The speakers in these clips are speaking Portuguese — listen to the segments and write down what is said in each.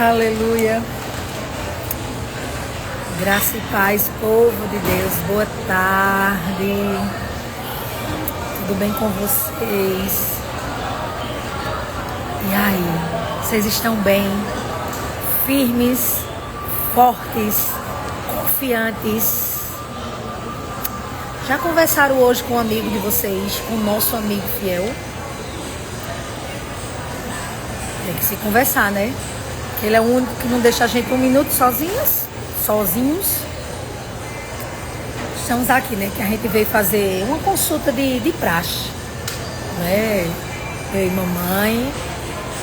Aleluia. Graça e paz, povo de Deus. Boa tarde. Tudo bem com vocês? E aí? Vocês estão bem? Firmes, fortes, confiantes? Já conversaram hoje com um amigo de vocês, com o nosso amigo fiel? Tem que se conversar, né? Ele é o único que não deixa a gente um minuto sozinhos. Estamos aqui, né? Que a gente veio fazer uma consulta de praxe, né? Eu e mamãe.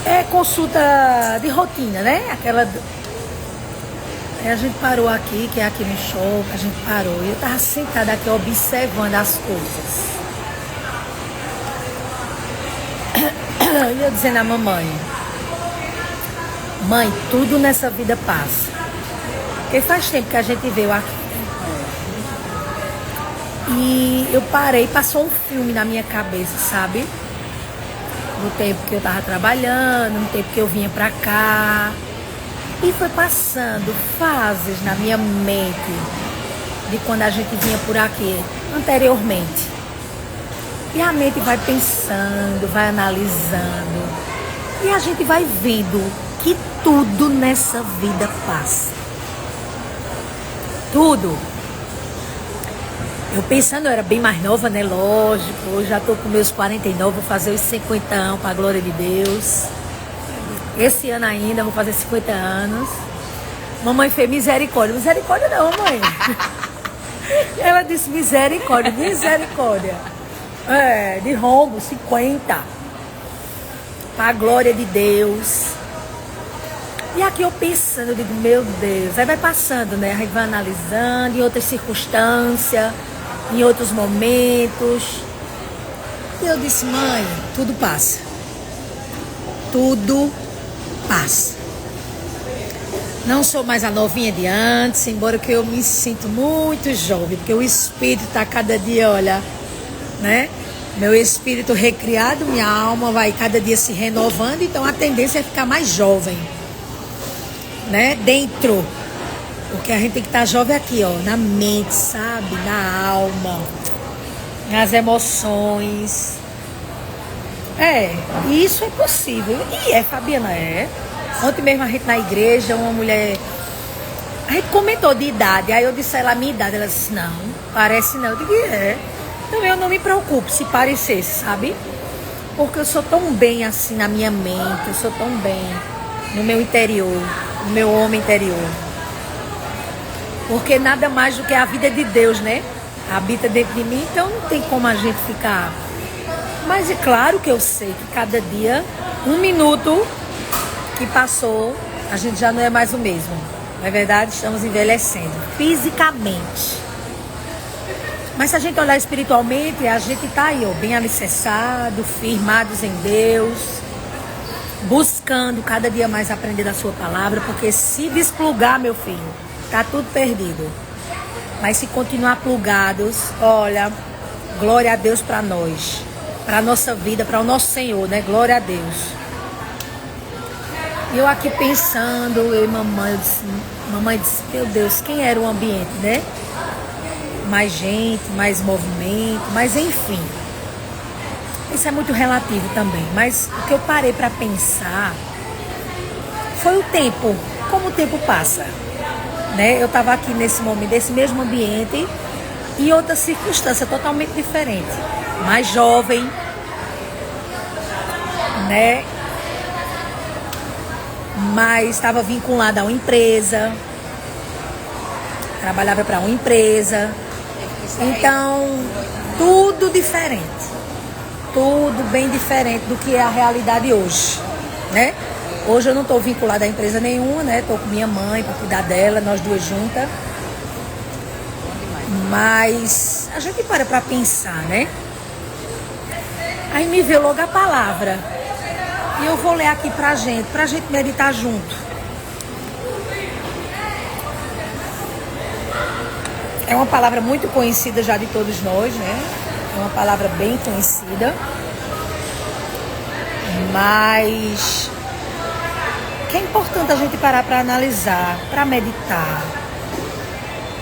É consulta de rotina, né? Aquela. Aí a gente parou aqui, que é aqui no shopping, a gente parou. E eu tava sentada aqui observando as coisas. E eu dizendo à mamãe: mãe, tudo nessa vida passa. Porque faz tempo que a gente veio aqui. E eu parei, passou um filme na minha cabeça, sabe? No tempo que eu tava trabalhando, no tempo que eu vinha pra cá. E foi passando fases na minha mente de quando a gente vinha por aqui anteriormente. E a mente vai pensando, vai analisando. E a gente vai vendo que tudo nessa vida passa. Tudo. Eu pensando, eu era bem mais nova, né? Lógico, eu já tô com meus 49, vou fazer os 50 anos, pra glória de Deus. Esse ano ainda, vou fazer 50 anos. Mamãe fez misericórdia. Misericórdia não, mãe. Ela disse misericórdia, misericórdia. É, de rombo, 50. Pra glória de Deus. E aqui eu pensando, eu digo, meu Deus, aí vai passando, né? Aí vai analisando em outras circunstâncias, em outros momentos. E eu disse, mãe, tudo passa. Tudo passa. Não sou mais a novinha de antes, embora que eu me sinto muito jovem, porque o espírito está cada dia, olha, né? Meu espírito recriado, minha alma vai cada dia se renovando, então a tendência é ficar mais jovem. Né? Dentro, porque a gente tem que estar jovem aqui, ó, na mente, sabe? Na alma, nas emoções. E isso é possível. E Fabiana, Ontem mesmo a gente na igreja, uma mulher, a gente comentou de idade, aí eu disse a ela a minha idade, ela disse, não, parece não. Eu digo, então eu não me preocupo se parecesse, sabe? Porque eu sou tão bem assim na minha mente, eu sou tão bem no meu interior, no meu homem interior. Porque nada mais do que a vida de Deus, né? Habita dentro de mim, então não tem como a gente ficar. Mas é claro que eu sei que cada dia, um minuto que passou, a gente já não é mais o mesmo. Não é verdade? Estamos envelhecendo fisicamente. Mas se a gente olhar espiritualmente, a gente tá aí, ó, bem alicerçado, firmados em Deus, buscando cada dia mais aprender da sua palavra, porque se desplugar, meu filho, tá tudo perdido. Mas se continuar plugados, olha, glória a Deus para nós, para nossa vida, para o nosso Senhor, né? Glória a Deus. E eu aqui pensando, eu e mamãe disse, meu Deus, quem era o ambiente, né? Mais gente, mais movimento, mas enfim. Isso é muito relativo também, mas o que eu parei para pensar foi o tempo, como o tempo passa, né? Eu estava aqui nesse momento, nesse mesmo ambiente, e outra circunstância totalmente diferente, mais jovem, né? Mas estava vinculada a uma empresa, trabalhava para uma empresa, então tudo diferente. Tudo bem diferente do que é a realidade hoje, né? Hoje eu não estou vinculada a empresa nenhuma, né? Estou com minha mãe para cuidar dela, nós duas juntas. Mas a gente para pensar, né? Aí me veio logo a palavra. E eu vou ler aqui pra gente meditar junto. É uma palavra muito conhecida já de todos nós, né? É uma palavra bem conhecida. Mas que é importante a gente parar para analisar, para meditar.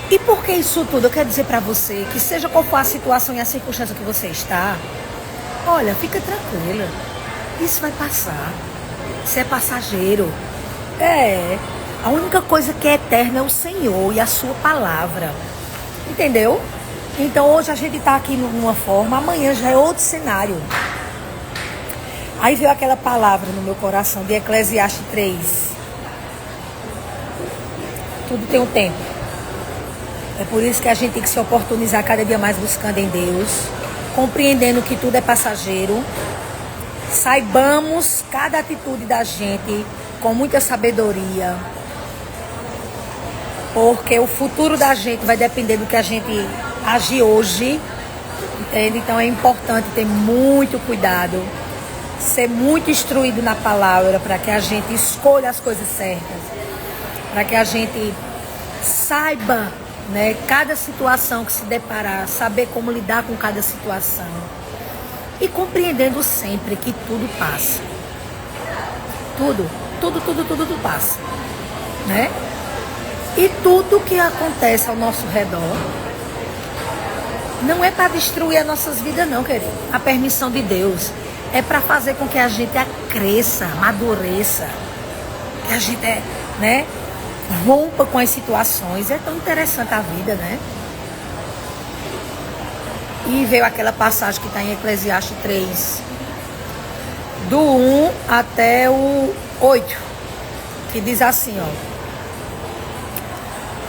E por que isso tudo? Eu quero dizer para você que seja qual for a situação e a circunstância que você está, olha, fica tranquila. Isso vai passar. Isso é passageiro. A única coisa que é eterna é o Senhor e a sua palavra. Entendeu? Então hoje a gente está aqui numa forma, amanhã já é outro cenário. Aí veio aquela palavra no meu coração de Eclesiastes 3. Tudo tem um tempo. É por isso que a gente tem que se oportunizar cada dia mais buscando em Deus, compreendendo que tudo é passageiro. Saibamos cada atitude da gente com muita sabedoria, porque o futuro da gente vai depender do que a gente agir hoje, entende? Então é importante ter muito cuidado, ser muito instruído na palavra, para que a gente escolha as coisas certas, para que a gente saiba, né, cada situação que se deparar, saber como lidar com cada situação. E compreendendo sempre que tudo passa. Tudo passa. Né? E tudo que acontece ao nosso redor não é para destruir as nossas vidas, não, querido. A permissão de Deus é para fazer com que a gente cresça, amadureça. Que a gente, né, rompa com as situações. É tão interessante a vida, né? E veio aquela passagem que está em Eclesiastes 3, do 1 até o 8, que diz assim, ó: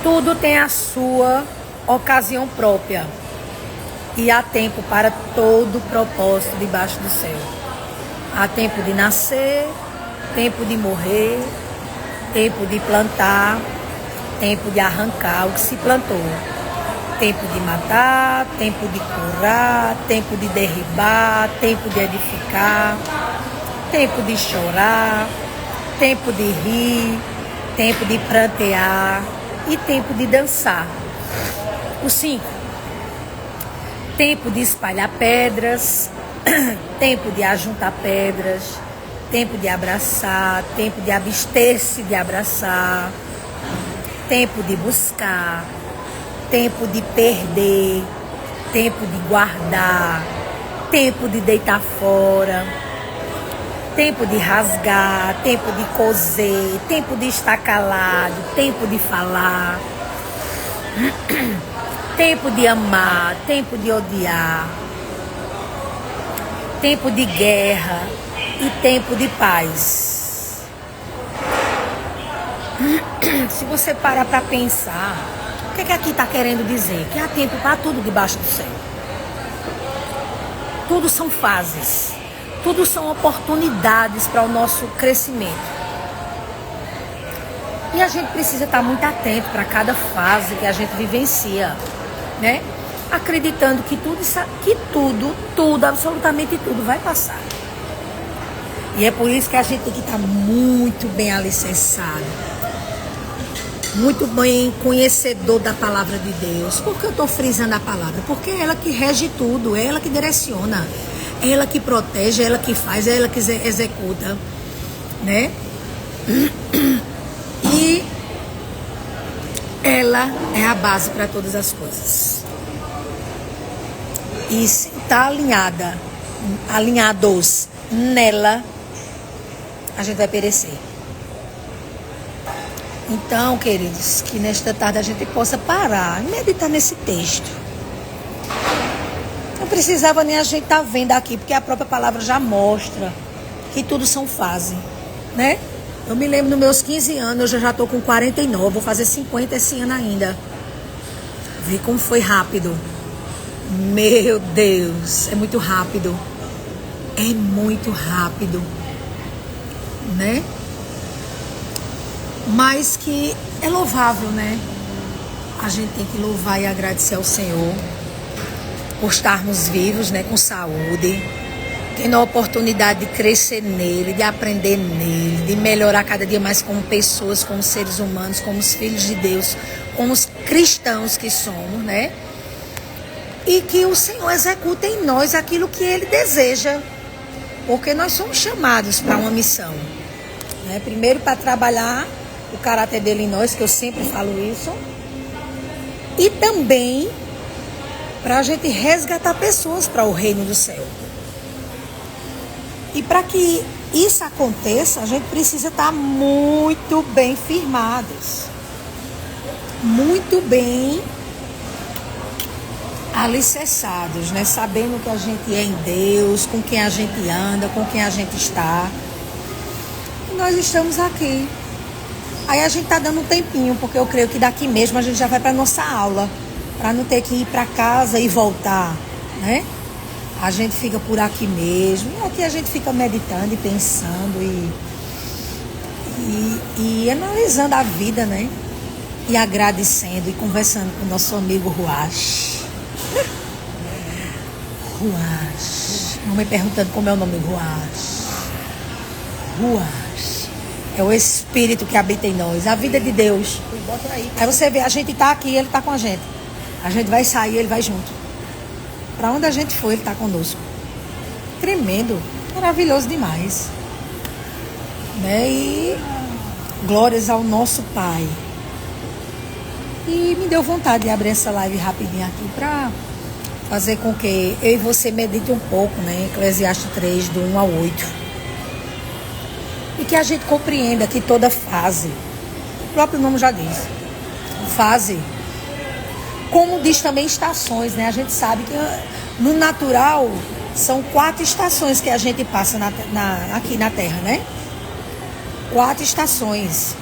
tudo tem a sua ocasião própria, e há tempo para todo propósito debaixo do céu. Há tempo de nascer, tempo de morrer, tempo de plantar, tempo de arrancar o que se plantou. Tempo de matar, tempo de curar, tempo de derribar, tempo de edificar, tempo de chorar, tempo de rir, tempo de prantear e tempo de dançar. O 5. Tempo de espalhar pedras, tempo de ajuntar pedras, tempo de abraçar, tempo de abster-se de abraçar, tempo de buscar, tempo de perder, tempo de guardar, tempo de deitar fora, tempo de rasgar, tempo de coser, tempo de estar calado, tempo de falar, tempo de amar, tempo de odiar, tempo de guerra e tempo de paz. Se você parar para pensar, o que aqui está querendo dizer? Que há tempo para tudo debaixo do céu. Tudo são fases. Tudo são oportunidades para o nosso crescimento. E a gente precisa estar muito atento para cada fase que a gente vivencia, né? Acreditando que tudo, absolutamente tudo vai passar. E é por isso que a gente tem que estar muito bem alicerçado, muito bem conhecedor da palavra de Deus. Por que eu estou frisando a palavra? Porque é ela que rege tudo, é ela que direciona, é ela que protege, é ela que faz, é ela que executa, né? E ela é a base para todas as coisas. E se está alinhados nela, a gente vai perecer. Então, queridos, que nesta tarde a gente possa parar e meditar nesse texto. Não precisava nem a gente estar vendo aqui, porque a própria palavra já mostra que tudo são fases, né? Eu me lembro nos meus 15 anos, eu já estou com 49, vou fazer 50 esse ano ainda. Vê como foi rápido. Meu Deus, é muito rápido. É muito rápido, né? Mas que é louvável, né? A gente tem que louvar e agradecer ao Senhor por estarmos vivos, né? Com saúde, tendo a oportunidade de crescer nele, de aprender nele, de melhorar cada dia mais como pessoas, como seres humanos, como os filhos de Deus, como os cristãos que somos, né? E que o Senhor executa em nós aquilo que Ele deseja, porque nós somos chamados para uma missão. né? Primeiro para trabalhar o caráter dele em nós, que eu sempre falo isso, e também para a gente resgatar pessoas para o reino do céu. E para que isso aconteça, a gente precisa estar muito bem firmados, muito bem alicerçados, né? Sabendo que a gente é em Deus, com quem a gente anda, com quem a gente está. E nós estamos aqui. Aí a gente está dando um tempinho, porque eu creio que daqui mesmo a gente já vai para nossa aula, para não ter que ir para casa e voltar, né? A gente fica por aqui mesmo, e aqui a gente fica meditando e pensando e analisando a vida, né? E agradecendo e conversando com o nosso amigo Ruach. Ruach. Não me perguntando como é o nome do Ruach. Ruach. É o Espírito que habita em nós, a vida de Deus. Aí você vê, a gente tá aqui, ele tá com a gente. A gente vai sair, ele vai junto. Para onde a gente for, ele tá conosco. Tremendo, maravilhoso demais. Né? E glórias ao nosso Pai. E me deu vontade de abrir essa live rapidinho aqui para fazer com que eu e você medite um pouco, né? Eclesiastes 3, do 1 ao 8. E que a gente compreenda que toda fase, o próprio nome já diz, fase, como diz também estações, né? A gente sabe que no natural são 4 estações que a gente passa aqui na Terra, né? 4 estações: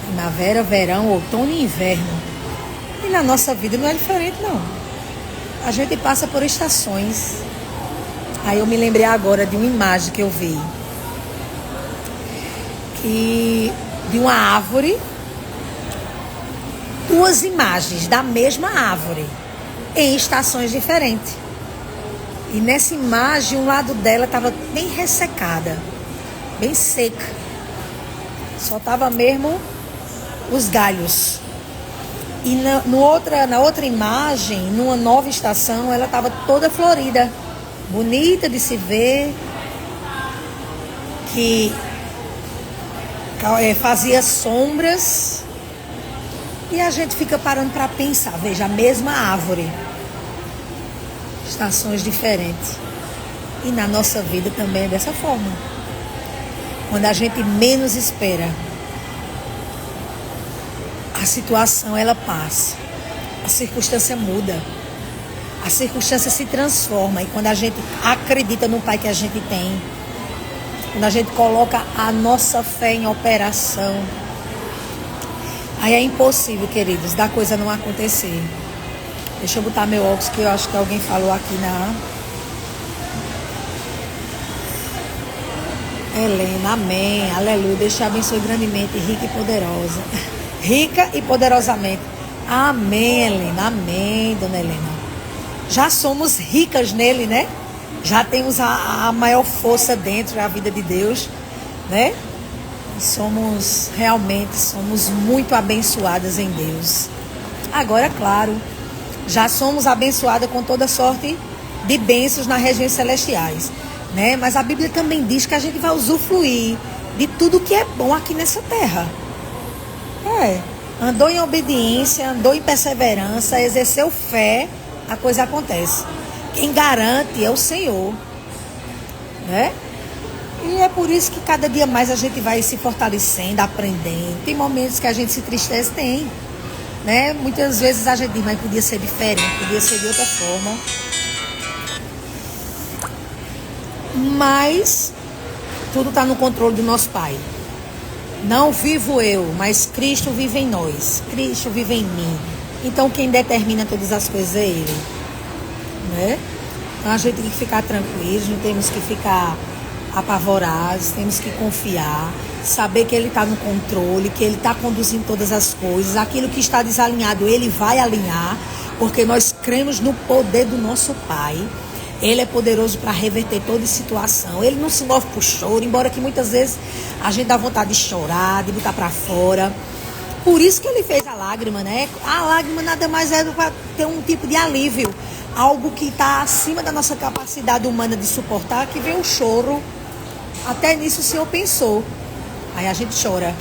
primavera, verão, outono e inverno. E na nossa vida não é diferente, não. A gente passa por estações. Aí eu me lembrei agora de uma imagem que eu vi, de uma árvore, 2 imagens da mesma árvore em estações diferentes. E nessa imagem, um lado dela estava bem ressecada, bem seca. Só estava mesmo os galhos. E na outra imagem, numa nova estação, ela estava toda florida, bonita de se ver, que fazia sombras. E a gente fica parando para pensar, veja, a mesma árvore, estações diferentes. E na nossa vida também é dessa forma. Quando a gente menos espera, a situação ela passa, a circunstância muda, a circunstância se transforma. E quando a gente acredita no Pai que a gente tem, quando a gente coloca a nossa fé em operação, aí é impossível, queridos, da coisa não acontecer. Deixa eu botar meu óculos, que eu acho que alguém falou aqui na... Helena, amém, aleluia. Deus te abençoe grandemente, rica e poderosa. Rica e poderosamente. Amém, Helena, amém, dona Helena. Já somos ricas nele, né? Já temos a maior força dentro da vida de Deus, né? Somos muito abençoadas em Deus. Agora, claro, já somos abençoadas com toda sorte de bênçãos nas regiões celestiais, né? Mas a Bíblia também diz que a gente vai usufruir de tudo que é bom aqui nessa terra. Andou em obediência, andou em perseverança, exerceu fé, a coisa acontece. Quem garante é o Senhor, né? E é por isso que cada dia mais a gente vai se fortalecendo, aprendendo. Tem momentos que a gente se entristece, tem, né? Muitas vezes a gente diz, mas podia ser diferente, podia ser de outra forma. Mas tudo está no controle do nosso Pai. Não vivo eu, mas Cristo vive em nós. Cristo vive em mim. Então quem determina todas as coisas é Ele, né? Então a gente tem que ficar tranquilos, não temos que ficar apavorados, temos que confiar, saber que Ele está no controle, que Ele está conduzindo todas as coisas. Aquilo que está desalinhado, Ele vai alinhar, porque nós cremos no poder do nosso Pai. Ele é poderoso para reverter toda situação. Ele não se move por choro, embora que muitas vezes a gente dá vontade de chorar, de botar para fora. Por isso que Ele fez a lágrima, né? A lágrima nada mais é para ter um tipo de alívio, algo que está acima da nossa capacidade humana de suportar, que vem o choro. Até nisso o Senhor pensou. Aí a gente chora.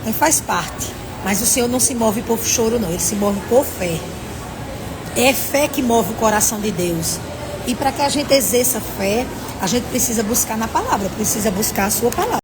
Aí faz parte. Mas o Senhor não se move por choro, não. Ele se move por fé. É fé que move o coração de Deus. E para que a gente exerça fé, a gente precisa buscar na palavra, precisa buscar a sua palavra.